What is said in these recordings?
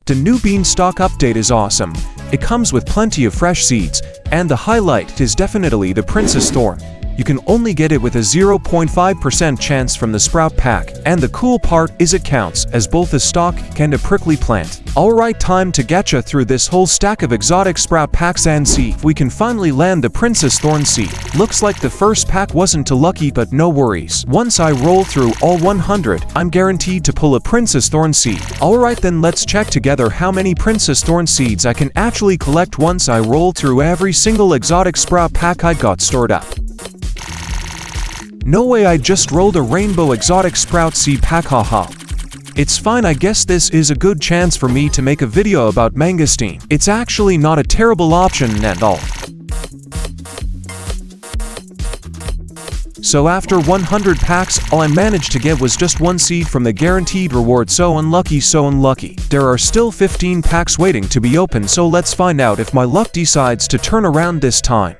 The new Beanstalk update is awesome. It comes with plenty of fresh seeds, and the highlight is definitely the Princess Thorn. You can only get it with a 0.5% chance from the sprout pack, and the cool part is it counts as both a stalk and a prickly plant. Alright, time to getcha through this whole stack of exotic sprout packs and see if we can finally land the Princess Thorn Seed. Looks like the first pack wasn't too lucky, but no worries. Once I roll through all 100, I'm guaranteed to pull a Princess Thorn Seed. Alright, then let's check together how many Princess Thorn Seeds I can actually collect once I roll through every single exotic sprout pack I got stored up. No way, I just rolled a rainbow exotic sprout seed pack, haha. It's fine, I guess this is a good chance for me to make a video about mangosteen. It's actually not a terrible option at all. So after 100 packs, all I managed to get was just one seed from the guaranteed reward. So unlucky, so unlucky. There are still 15 packs waiting to be opened, so let's find out if my luck decides to turn around this time.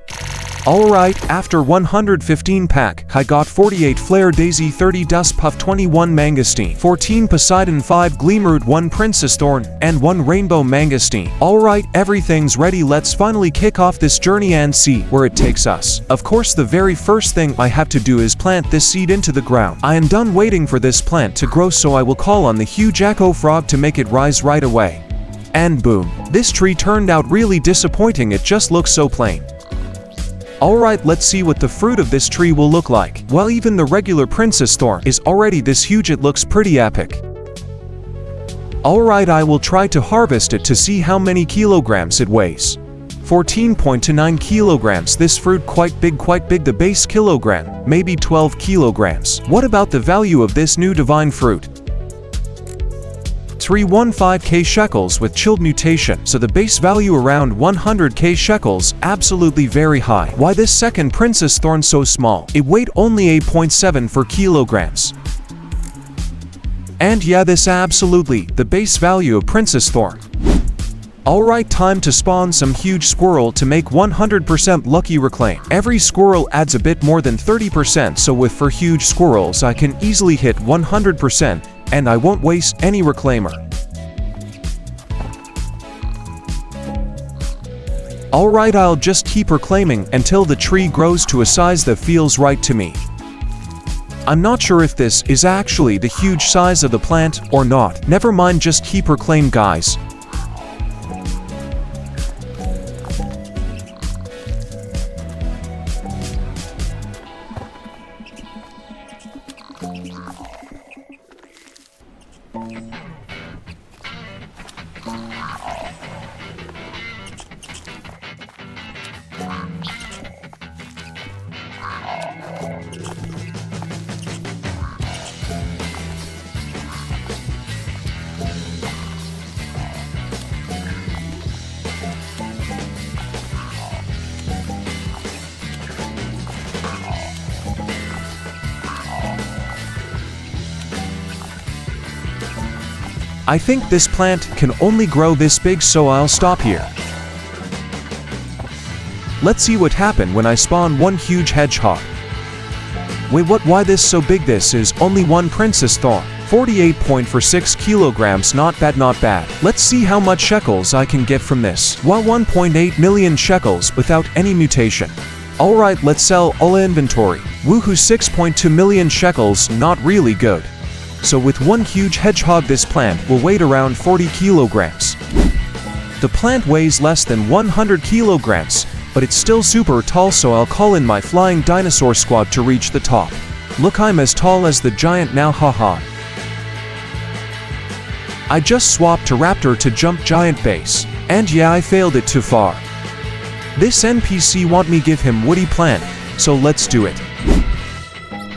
Alright, after 115 pack, I got 48 Flare Daisy, 30 Dust Puff, 21 Mangosteen, 14 Poseidon, 5 Gleamroot, 1 Princess Thorn, and 1 Rainbow Mangosteen. Alright, everything's ready, let's finally kick off this journey and see where it takes us. Of course, the very first thing I have to do is plant this seed into the ground. I am done waiting for this plant to grow, so I will call on the huge echo frog to make it rise right away. And boom. This tree turned out really disappointing, it just looks so plain. Alright, let's see what the fruit of this tree will look like. While even the regular Princess Thorn is already this huge, it looks pretty epic. Alright, I will try to harvest it to see how many kilograms it weighs. 14.29 kilograms. This fruit quite big, the base kilogram, maybe 12 kilograms. What about the value of this new divine fruit? 315k shekels with chilled mutation, so the base value around 100k shekels, absolutely very high. Why this second Princess Thorn so small? It weighed only 8.74 kilograms. And yeah, this absolutely the base value of Princess Thorn. Alright, time to spawn some huge squirrel to make 100% lucky reclaim. Every squirrel adds a bit more than 30%, so for huge squirrels I can easily hit 100%, and I won't waste any reclaimer. Alright, I'll just keep reclaiming until the tree grows to a size that feels right to me. I'm not sure if this is actually the huge size of the plant or not. Never mind, just keep reclaim, guys. I think this plant can only grow this big, so I'll stop here. Let's see what happened when I spawn one huge hedgehog. Wait, what? Why this so big? This is only one Princess Thorn. 48.46 kilograms, not bad, not bad. Let's see how much shekels I can get from this. Well, 1.8 million shekels without any mutation. Alright, let's sell all inventory. Woohoo, 6.2 million shekels, not really good. So with one huge hedgehog, this plant will weigh around 40 kilograms. The plant weighs less than 100 kilograms, but it's still super tall, so I'll call in my flying dinosaur squad to reach the top. Look, I'm as tall as the giant now, haha. I just swapped to raptor to jump giant base, and yeah, I failed it too far. This NPC want me give him woody plant, so let's do it.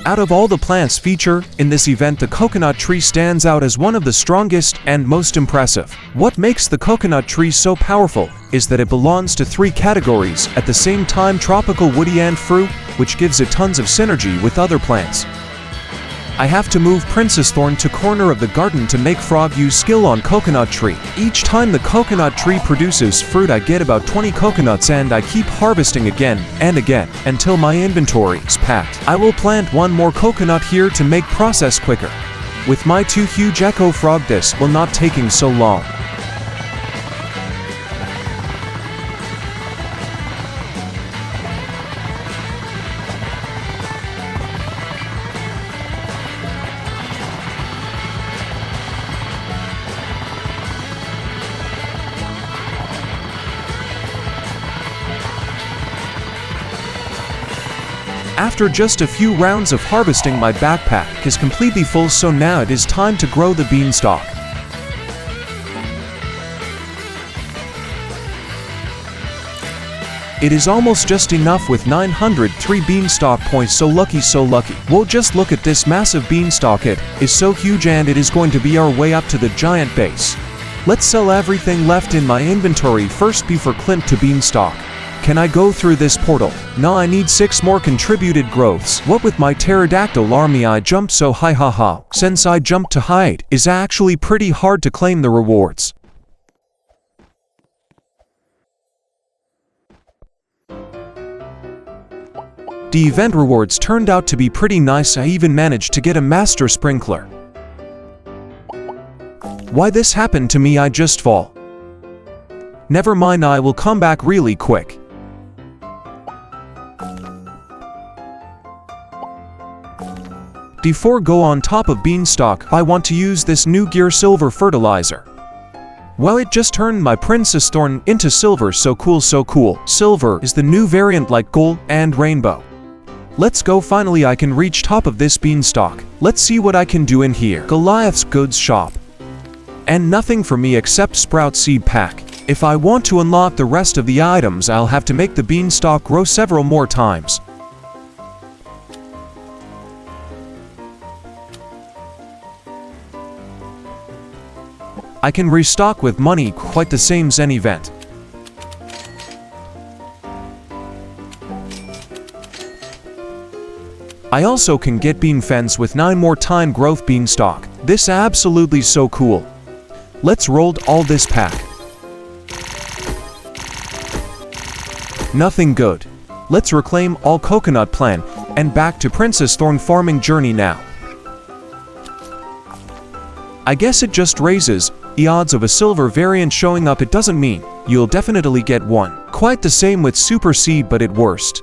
Out of all the plants featured in this event, the coconut tree stands out as one of the strongest and most impressive. What makes the coconut tree so powerful is that it belongs to 3 categories at the same time: tropical, woody, and fruit, which gives it tons of synergy with other plants. I have to move Princess Thorn to corner of the garden to make frog use skill on coconut tree. Each time the coconut tree produces fruit, I get about 20 coconuts, and I keep harvesting again and again until my inventory is packed. I will plant one more coconut here to make process quicker. With my 2 huge echo frog, this will not taking so long. After just a few rounds of harvesting, my backpack is completely full, so now it is time to grow the beanstalk. It is almost just enough with 903 beanstalk points, so lucky so lucky. Well, just look at this massive beanstalk, it is so huge and it is going to be our way up to the giant base. Let's sell everything left in my inventory first before Clint to beanstalk. Can I go through this portal? No, I need 6 more contributed growths. What with my pterodactyl army I jumped so high, haha. Since I jumped to high, it is actually pretty hard to claim the rewards. The event rewards turned out to be pretty nice. I even managed to get a master sprinkler. Why this happened to me? I just fall. Never mind, I will come back really quick. Before go on top of beanstalk, I want to use this new gear silver fertilizer. Well, it just turned my Princess Thorn into silver, so cool so cool. Silver is the new variant like gold and rainbow. Let's go, finally I can reach top of this beanstalk. Let's see what I can do in here. Goliath's goods shop. And nothing for me except sprout seed pack. If I want to unlock the rest of the items, I'll have to make the beanstalk grow several more times. I can restock with money, quite the same as an event. I also can get bean fence with 9 more time growth beanstalk. This absolutely so cool. Let's roll all this pack. Nothing good. Let's reclaim all coconut plant and back to Princess Thorn farming journey now. I guess it just raises the odds of a silver variant showing up. It doesn't mean you'll definitely get one. Quite the same with super seed, but at worst.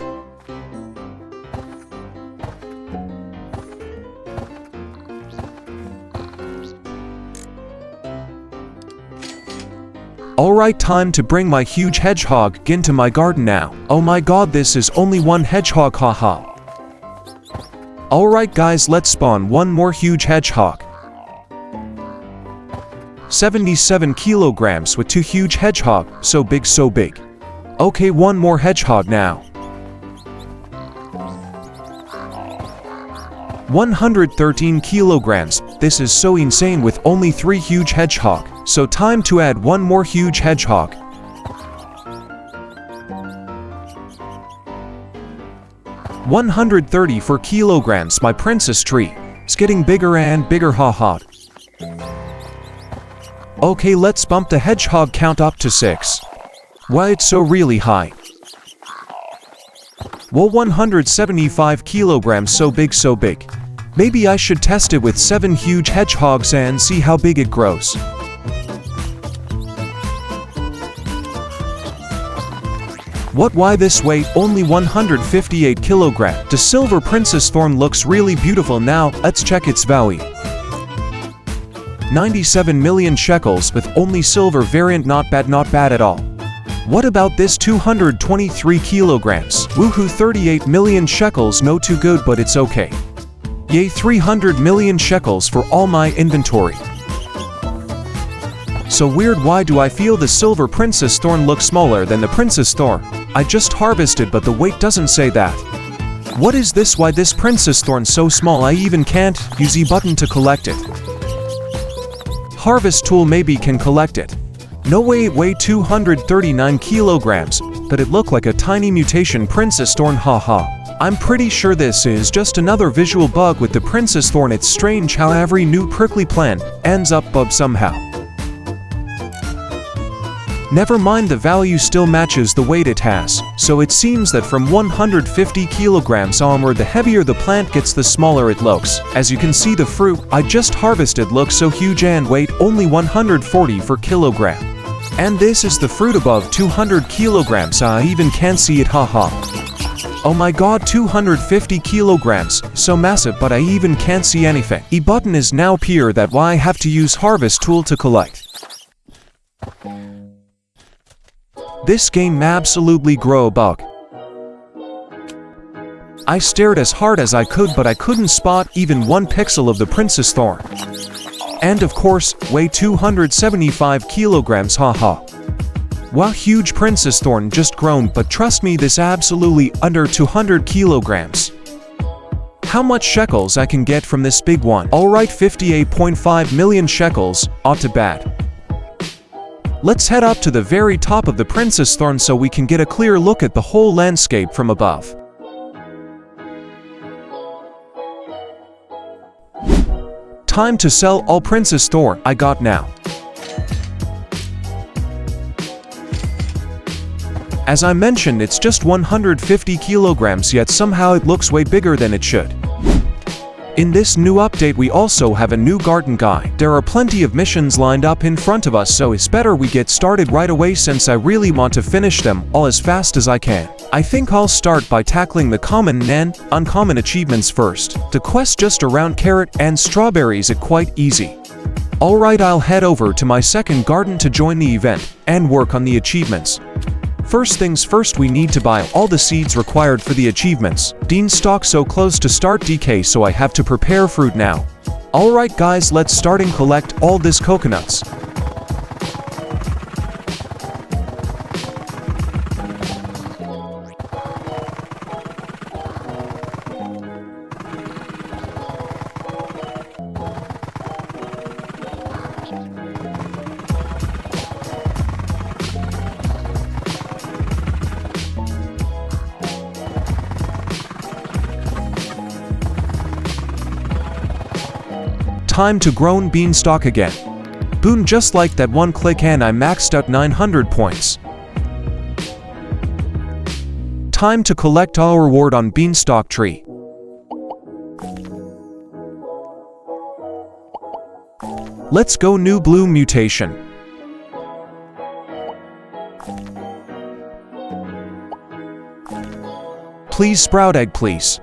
Alright, time to bring my huge hedgehog into my garden now. Oh my god, this is only one hedgehog, haha. Alright guys, let's spawn one more huge hedgehog. 77 kilograms with 2 huge hedgehog, so big so big. Okay, one more hedgehog now. 113 kilograms, this is so insane with only 3 huge hedgehog, so time to add one more huge hedgehog. $134 kilograms, my princess tree. It's getting bigger and bigger, haha. Okay, let's bump the hedgehog count up to 6. Why it's so really high? Well, 175 kilograms, so big so big. Maybe I should test it with 7 huge hedgehogs and see how big it grows. What, why this weight? Only 158 kilograms. The silver Princess Thorn looks really beautiful now. Let's check its value. 97 million shekels with only silver variant, not bad at all. What about this 223 kilograms? Woohoo, 38 million shekels, no too good, but it's okay. Yay, 300 million shekels for all my inventory. So weird, why do I feel the silver Princess Thorn looks smaller than the Princess Thorn I just harvested, but the weight doesn't say that. What is this? Why this Princess Thorn so small I even can't use E button to collect it. Harvest tool maybe can collect it. No way, it weighed 239 kilograms, but it looked like a tiny mutation Princess Thorn, haha. I'm pretty sure this is just another visual bug with the Princess Thorn. It's strange how every new prickly plant ends up bug somehow. Never mind, the value still matches the weight it has, so it seems that from 150 kilograms onward, the heavier the plant gets, the smaller it looks. As you can see, the fruit I just harvested looks so huge and weight only 140 per kilogram. And this is the fruit above 200 kilograms, I even can't see it, haha. Oh my god, 250 kilograms, so massive, but I even can't see anything. E button is now appear, that why I have to use harvest tool to collect. This game absolutely grow a bug. I stared as hard as I could, but I couldn't spot even 1 pixel of the Princess Thorn. And of course, weigh 275 kilograms, haha. Wow, huge Princess Thorn just grown, but trust me, this absolutely under 200 kilograms. How much shekels I can get from this big one? Alright, 58.5 million shekels, not too bad. Let's head up to the very top of the Princess Thorn so we can get a clear look at the whole landscape from above. Time to sell all Princess Thorn I got now. As I mentioned, it's just 150 kilograms, yet somehow it looks way bigger than it should. In this new update, we also have a new garden guide. There are plenty of missions lined up in front of us, so it's better we get started right away since I really want to finish them all as fast as I can. I think I'll start by tackling the common and uncommon achievements first. The quest just around carrot and strawberries is quite easy. Alright, I'll head over to my second garden to join the event and work on the achievements. First things first, we need to buy all the seeds required for the achievements. Beanstalk so close to start decay, so I have to prepare fruit now. Alright guys, let's start and collect all these coconuts. Time to grown Beanstalk again. Boom, just like that, one click and I maxed out 900 points. Time to collect our reward on Beanstalk tree. Let's go, new blue mutation. Please sprout egg, please.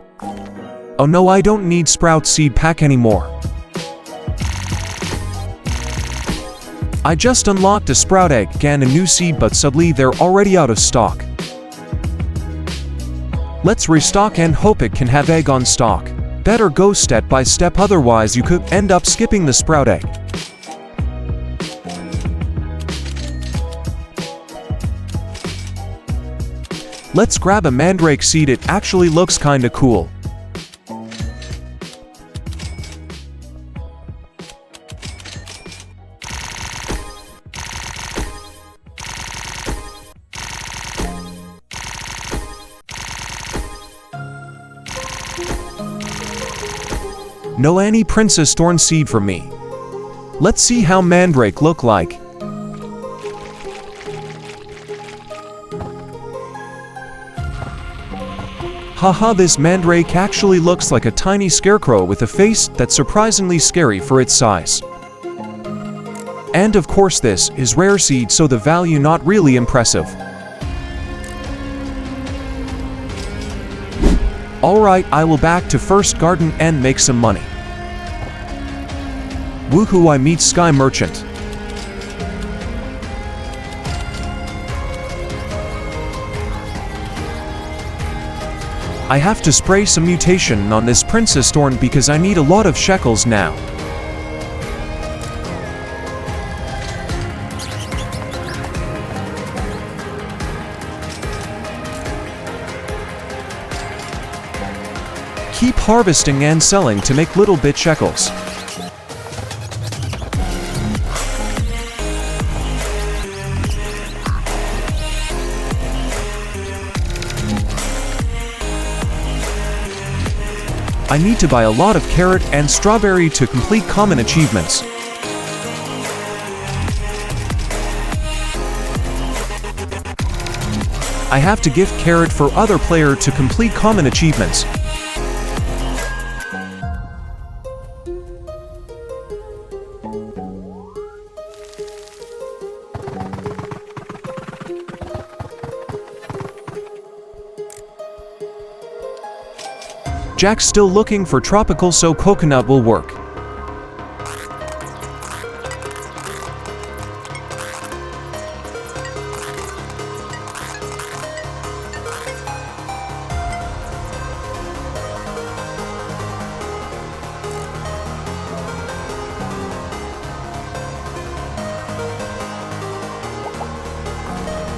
Oh no, I don't need sprout seed pack anymore. I just unlocked a sprout egg and a new seed, but sadly they're already out of stock. Let's restock and hope it can have egg on stock. Better go step by step, otherwise you could end up skipping the sprout egg. Let's grab a mandrake seed, it actually looks kinda cool. No any Princess Thorn Seed for me. Let's see how mandrake look like. Haha, this mandrake actually looks like a tiny scarecrow with a face that's surprisingly scary for its size. And of course this is rare seed, so the value not really impressive. Alright, I will back to first garden and make some money. Woohoo, I meet Sky Merchant. I have to spray some mutation on this Princess Thorn because I need a lot of shekels now. Keep harvesting and selling to make little bit shekels. I need to buy a lot of carrot and strawberry to complete common achievements. I have to gift carrot for other player to complete common achievements. Jack's still looking for tropical, so coconut will work.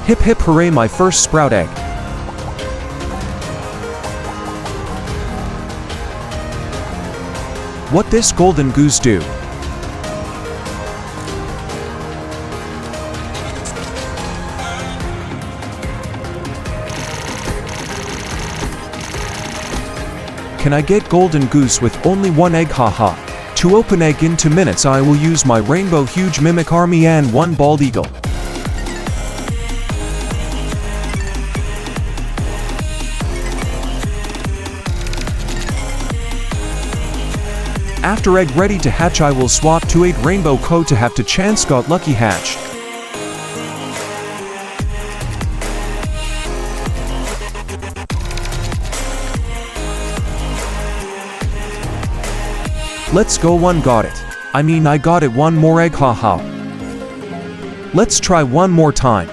Hip hip hooray, my first sprout egg. What this golden goose do? Can I get golden goose with only one egg? Haha. To open egg in 2 minutes I will use my rainbow huge mimic army and one bald eagle. After egg ready to hatch I will swap to 8 rainbow code to have to chance got lucky hatch. Let's go, one got it. I mean I got it, one more egg, haha. Let's try one more time.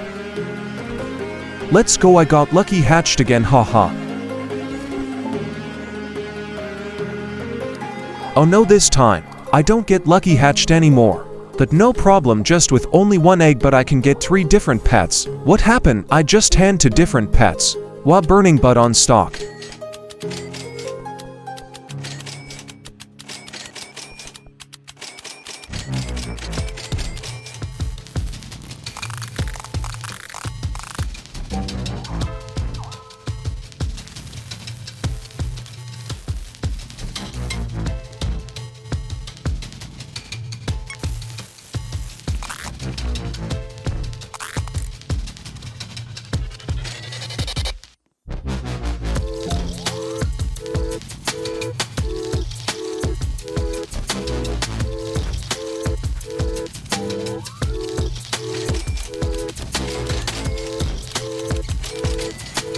Let's go, I got lucky hatched again, haha. Oh no, this time I don't get lucky hatched anymore. But no problem, just with only one egg but I can get 3 different pets. What happened? I just hand to different pets. While burning bud on stock.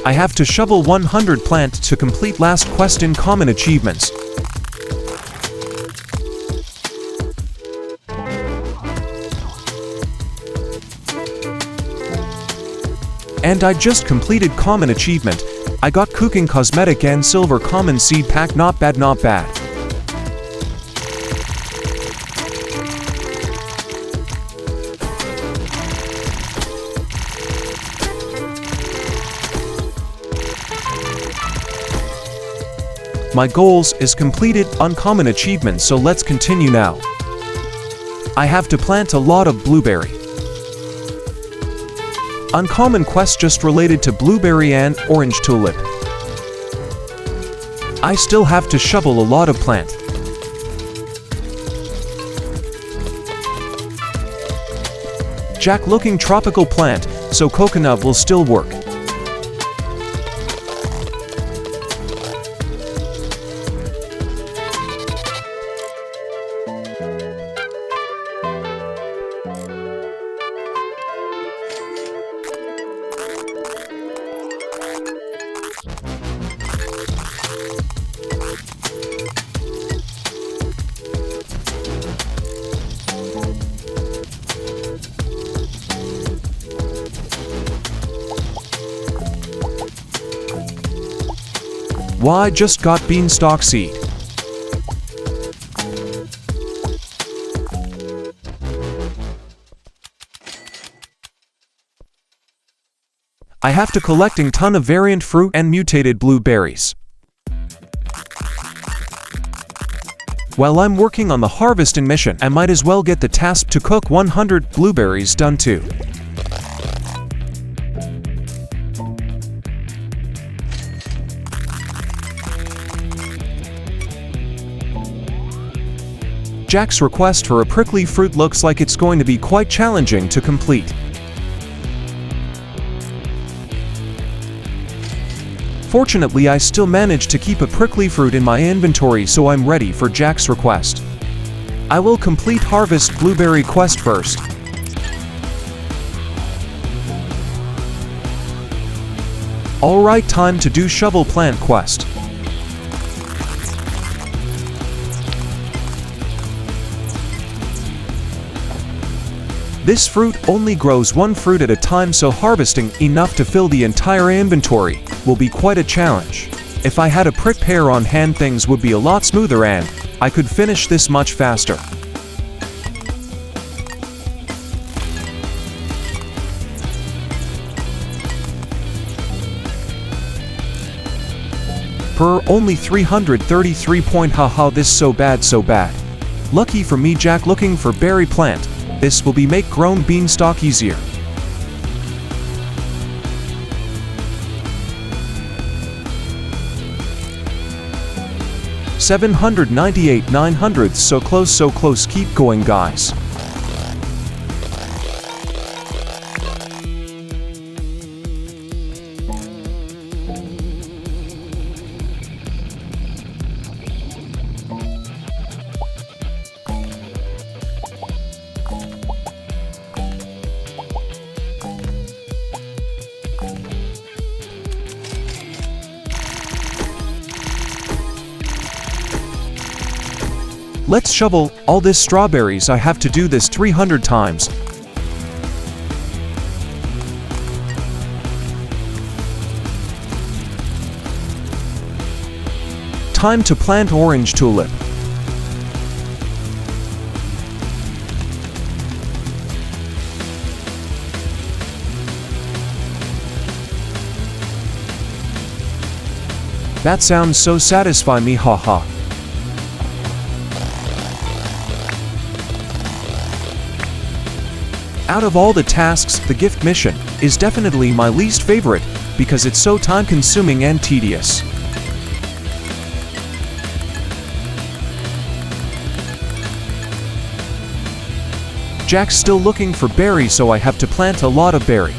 I have to shovel 100 plant to complete last quest in common achievements. And I just completed common achievement. I got cooking cosmetic and silver common seed pack, not bad, not bad. My goals is completed uncommon achievement, so let's continue now. I have to plant a lot of blueberry. Uncommon quest just related to blueberry and orange tulip. I still have to shovel a lot of plant. Jack looking tropical plant, so coconut will still work. Why, just got beanstalk seed. I have to collecting ton of variant fruit and mutated blueberries. While I'm working on the harvesting mission, I might as well get the task to cook 100 blueberries done too. Jack's request for a prickly fruit looks like it's going to be quite challenging to complete. Fortunately, I still managed to keep a prickly fruit in my inventory, so I'm ready for Jack's request. I will complete harvest blueberry quest first. Alright, time to do shovel plant quest. This fruit only grows 1 fruit at a time, so harvesting enough to fill the entire inventory will be quite a challenge. If I had a prick pear on hand, things would be a lot smoother and I could finish this much faster. Per only 333 point, haha, this so bad so bad. Lucky for me, Jack looking for berry plant. This will be make grown beanstalk easier. $798 900, so close, keep going guys. Let's shovel all this strawberries. I have to do this 300 times. Time to plant orange tulip. That sounds so satisfying me, haha. Out of all the tasks, the gift mission is definitely my least favorite because it's so time-consuming and tedious. Jack's still looking for berry, so I have to plant a lot of berry.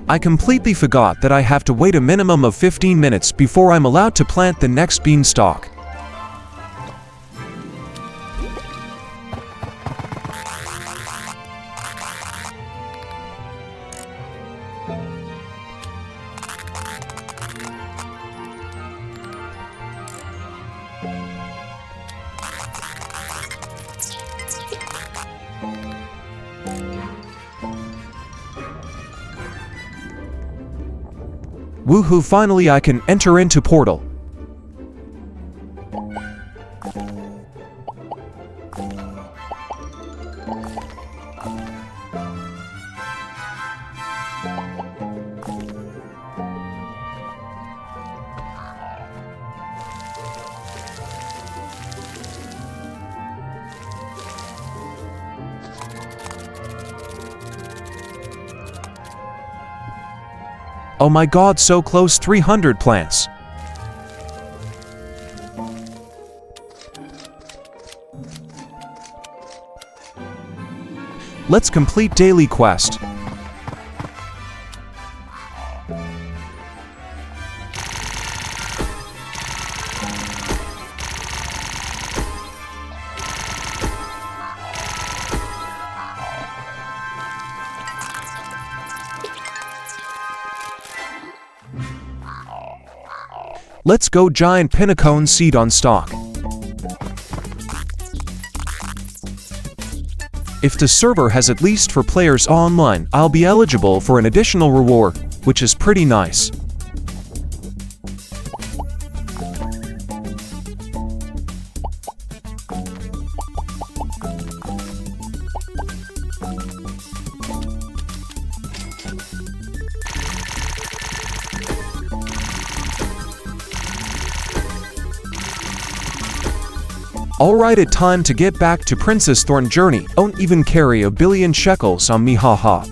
I completely forgot that I have to wait a minimum of 15 minutes before I'm allowed to plant the next beanstalk. Woohoo, finally I can enter into portal. Oh my god, so close, 300 plants. Let's complete daily quest. Let's go giant pinnacone seed on stock. If the server has at least for players online, I'll be eligible for an additional reward, which is pretty nice. Alright, it's time to get back to Princess Thorn journey. Don't even carry a billion shekels on me, haha.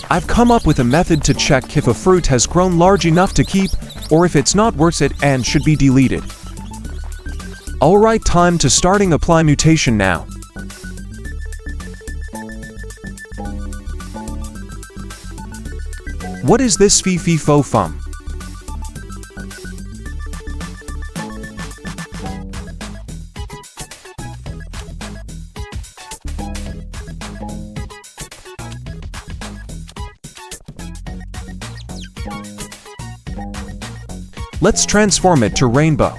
I've come up with a method to check if a fruit has grown large enough to keep, or if it's not worth it and should be deleted. Alright, time to starting apply mutation now. What is this fee fo fum? Let's transform it to rainbow.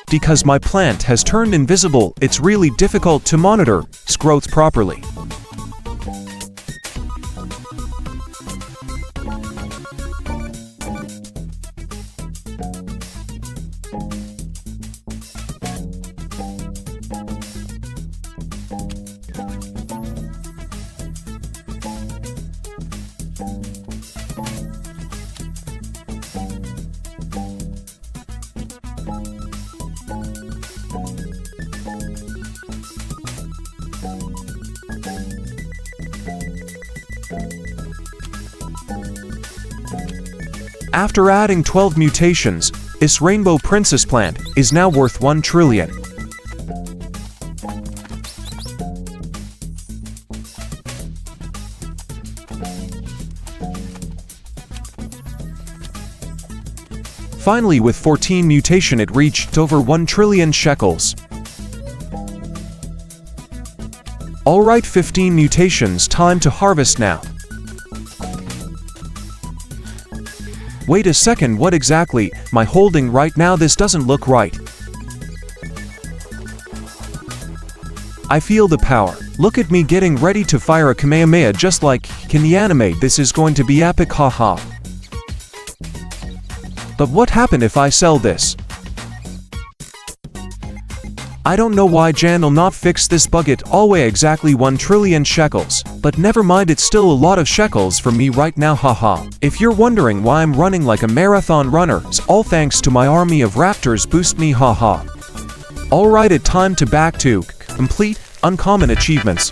Because my plant has turned invisible, it's really difficult to monitor its growth properly. After adding 12 mutations, this Rainbow Princess plant is now worth 1 trillion. Finally, with 14 mutation, it reached over 1 trillion shekels. Alright, 15 mutations, time to harvest now. Wait a second, what exactly am I holding right now? This doesn't look right. I feel the power. Look at me getting ready to fire a Kamehameha just like in the anime. This is going to be epic, haha. But what happened if I sell this? I don't know why Jan will not fix this bug. It all weigh exactly 1 trillion shekels. But never mind, it's still a lot of shekels for me right now, haha. If you're wondering why I'm running like a marathon runner, it's all thanks to my army of raptors boost me, haha. Alright, it's time to back to complete uncommon achievements.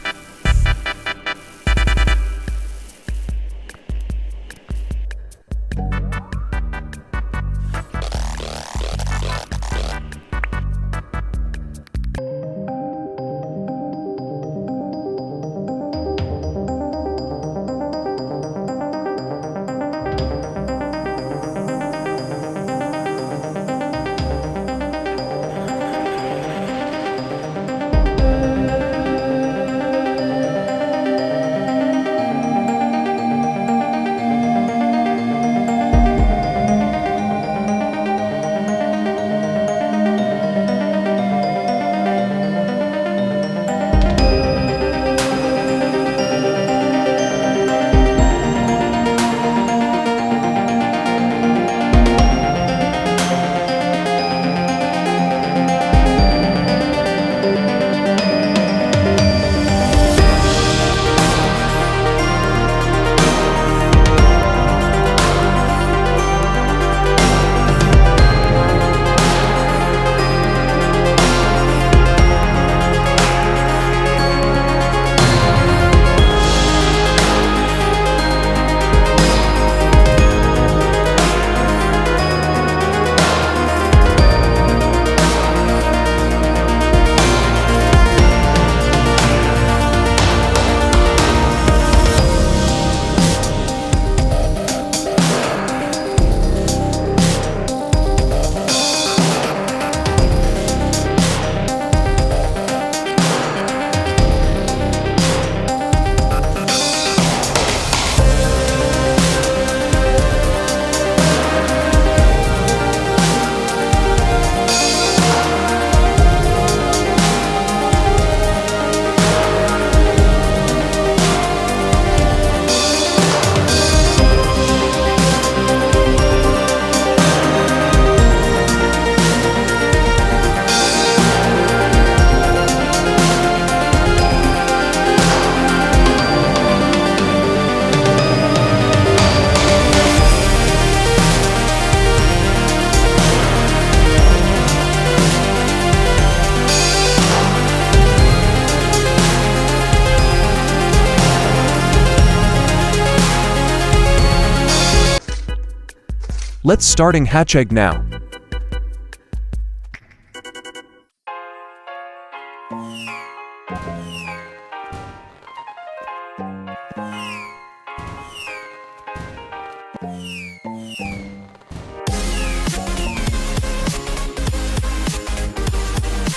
Let's starting hatch egg now.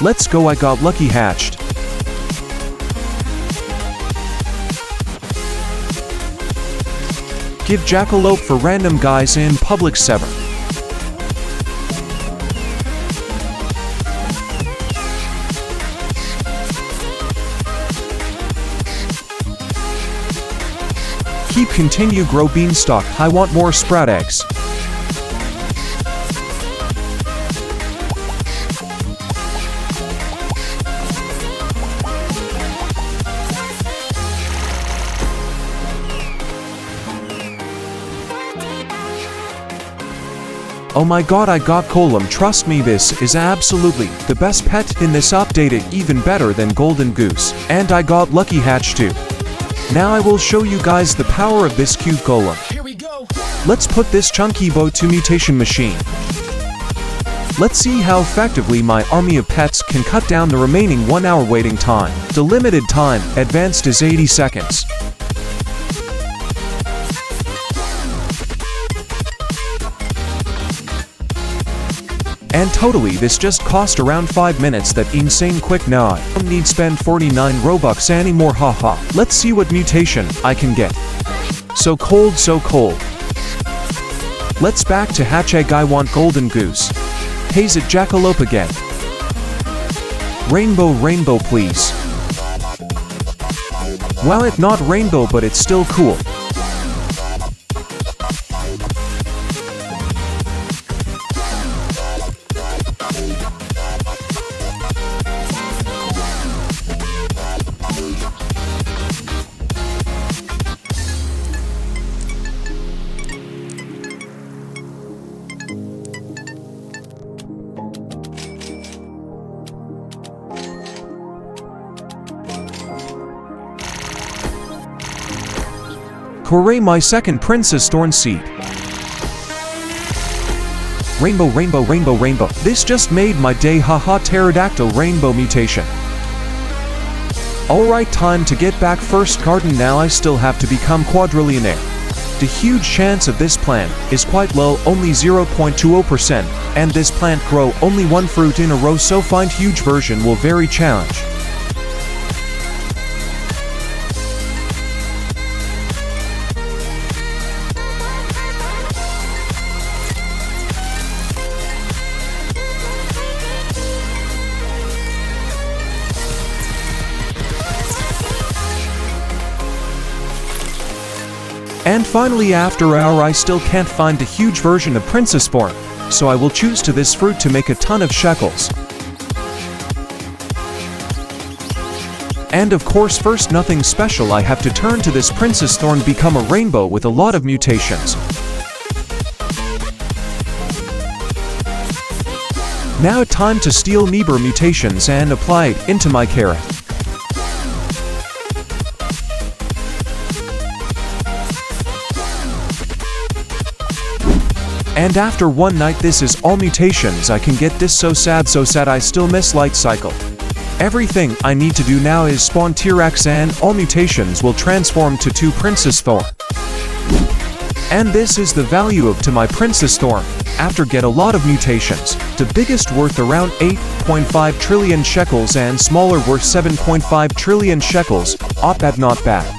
Let's go, I got lucky hatched. Give jackalope for random guys in public server. Keep continue grow beanstalk. I want more sprout eggs. Oh my god, I got Golem. Trust me, this is absolutely the best pet in this update, even better than Golden Goose. And I got lucky hatch too. Now I will show you guys the power of this cute Golem. Here we go. Let's put this chunky boat to mutation machine. Let's see how effectively my army of pets can cut down the remaining 1 hour waiting time. The limited time advanced is 80 seconds. And totally this just cost around 5 minutes. That insane quick. Now I don't need spend 49 Robux anymore, haha. Let's see what mutation I can get. So cold, so cold. Let's back to hatch egg. I want Golden Goose. Haze it jackalope again. Rainbow please. Well, it's not rainbow but it's still cool. Hooray, my second Princess Thorn Seed. Rainbow. This just made my day, haha. Pterodactyl rainbow mutation. Alright, time to get back first garden. Now I still have to become Quadrillionaire. The huge chance of this plant is quite low, only 0.20%, and this plant grow only one fruit in a row, so find huge version will very challenge. And finally, after hour, I still can't find a huge version of Princess Thorn, so I will choose to this fruit to make a ton of shekels. And of course, first nothing special, I have to turn to this Princess Thorn, become a rainbow with a lot of mutations. Now time to steal Noob mutations and apply it into my carrot. And after one night, this is all mutations I can get. This so sad I still miss light cycle. Everything I need to do now is spawn T-Rex and all mutations will transform to 2 Princess Thorn. And this is the value of to my Princess Thorn. After get a lot of mutations, the biggest worth around 8.5 trillion shekels and smaller worth 7.5 trillion shekels. Not bad.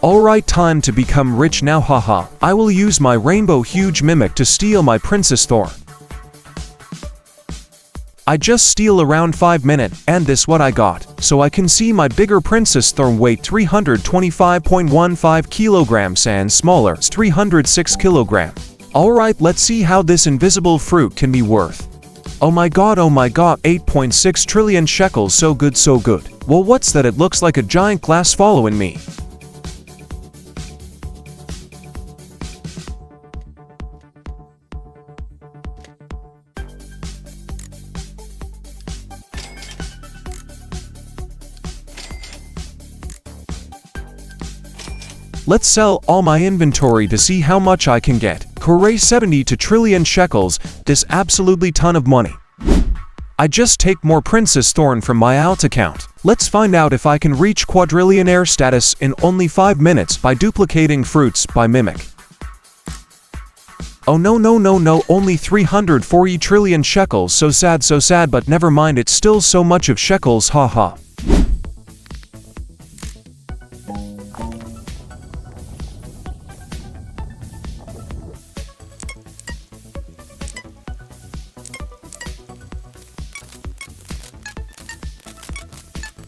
Alright, time to become rich now, haha. I will use my rainbow huge mimic to steal my Princess Thorn. I just steal around 5 minutes, and this what I got. So I can see my bigger Princess Thorn weight 325.15 kilograms and smaller 306 kilograms. Alright, let's see how this invisible fruit can be worth. Oh my god, 8.6 trillion shekels, so good, so good. Well, what's that? It looks like a giant glass following me. Let's sell all my inventory to see how much I can get. Hooray, 70 to trillion shekels, this absolutely ton of money. I just take more Princess Thorn from my alt account. Let's find out if I can reach Quadrillionaire status in only 5 minutes by duplicating fruits by mimic. Oh no, only 340 trillion shekels, so sad, but never mind, it's still so much of shekels, haha.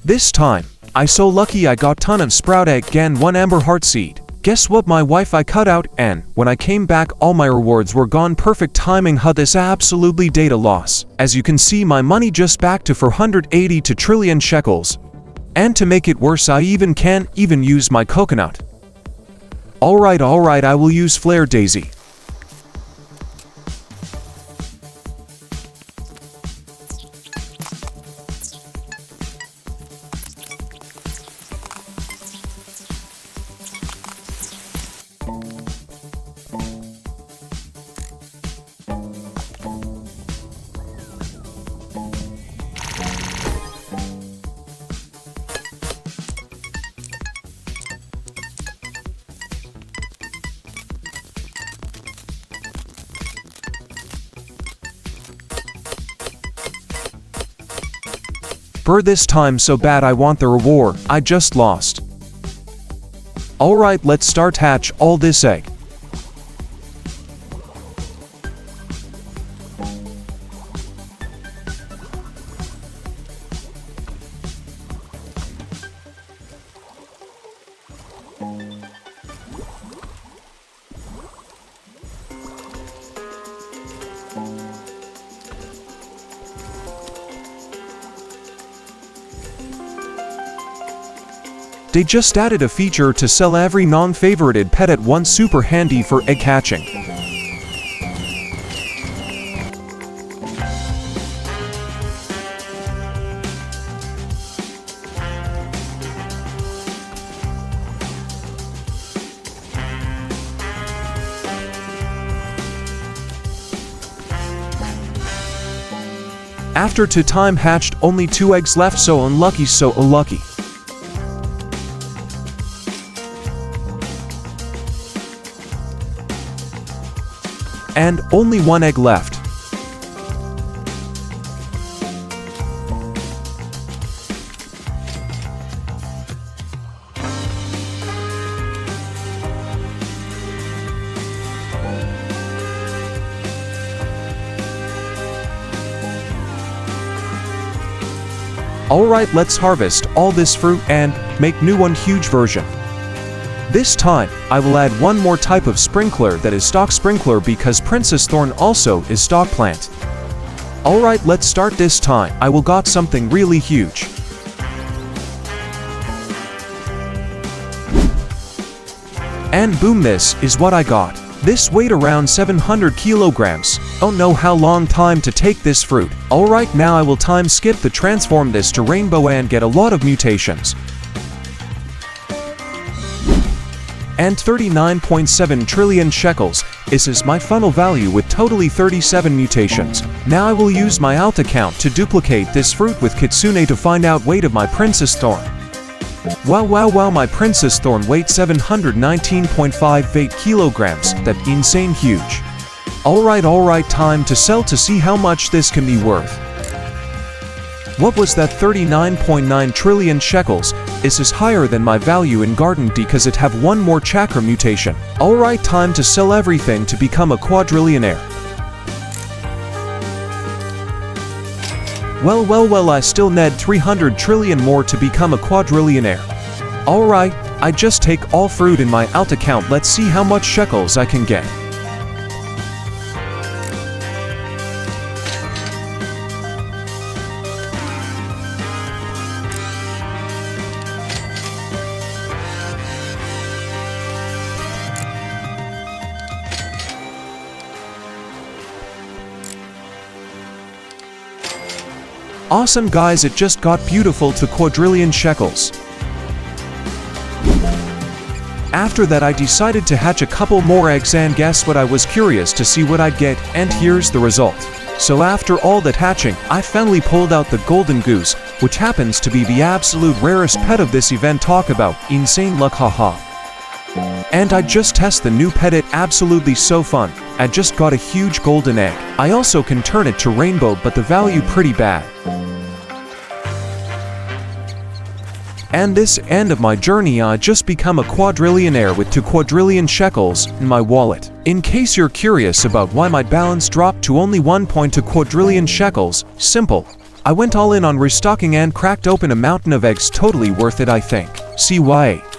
This time, I so lucky I got ton of sprout egg and 1 amber heart seed. Guess what, my wife I cut out, and when I came back all my rewards were gone. Perfect timing, this absolutely data loss. As you can see, my money just back to 480 to trillion shekels. And to make it worse, I can't even use my coconut. Alright, I will use Flare Daisy. This time so bad, I want the reward, I just lost. Alright, let's start hatch all this egg. They just added a feature to sell every non-favorited pet at once, super handy for egg hatching. After time hatched, only 2 eggs left, so unlucky. And only 1 egg left. Alright, let's harvest all this fruit and make new one huge version. This time, I will add one more type of sprinkler, that is stock sprinkler, because Princess Thorn also is stock plant. Alright, let's start. This time, I will got something really huge. And boom, this is what I got. This weighed around 700 kilograms. Oh no, how long time to take this fruit. Alright, now I will time skip the transform this to rainbow and get a lot of mutations. And 39.7 trillion shekels. This is my final value with totally 37 mutations. Now I will use my alt account to duplicate this fruit with Kitsune to find out weight of my Princess Thorn. Wow, my Princess Thorn weight 719.58 kilograms, that insane huge. Alright, time to sell to see how much this can be worth. What was that? 39.9 trillion shekels. This is higher than my value in garden because it have one more chakra mutation. Alright, time to sell everything to become a quadrillionaire. Well, I still need 300 trillion more to become a quadrillionaire. Alright, I just take all fruit in my alt account. Let's see how much shekels I can get. Awesome guys, it just got beautiful to quadrillion shekels. After that I decided to hatch a couple more eggs and guess what, I was curious to see what I'd get, and here's the result. So after all that hatching, I finally pulled out the golden goose, which happens to be the absolute rarest pet of this event. Talk about insane luck, haha. And I just test the new pet, it absolutely so fun. I just got a huge golden egg. I also can turn it to rainbow, but the value pretty bad. And this end of my journey, I just become a quadrillionaire with 2 quadrillion shekels in my wallet. In case you're curious about why my balance dropped to only 1.2 quadrillion shekels, simple. I went all in on restocking and cracked open a mountain of eggs, totally worth it I think. CYA.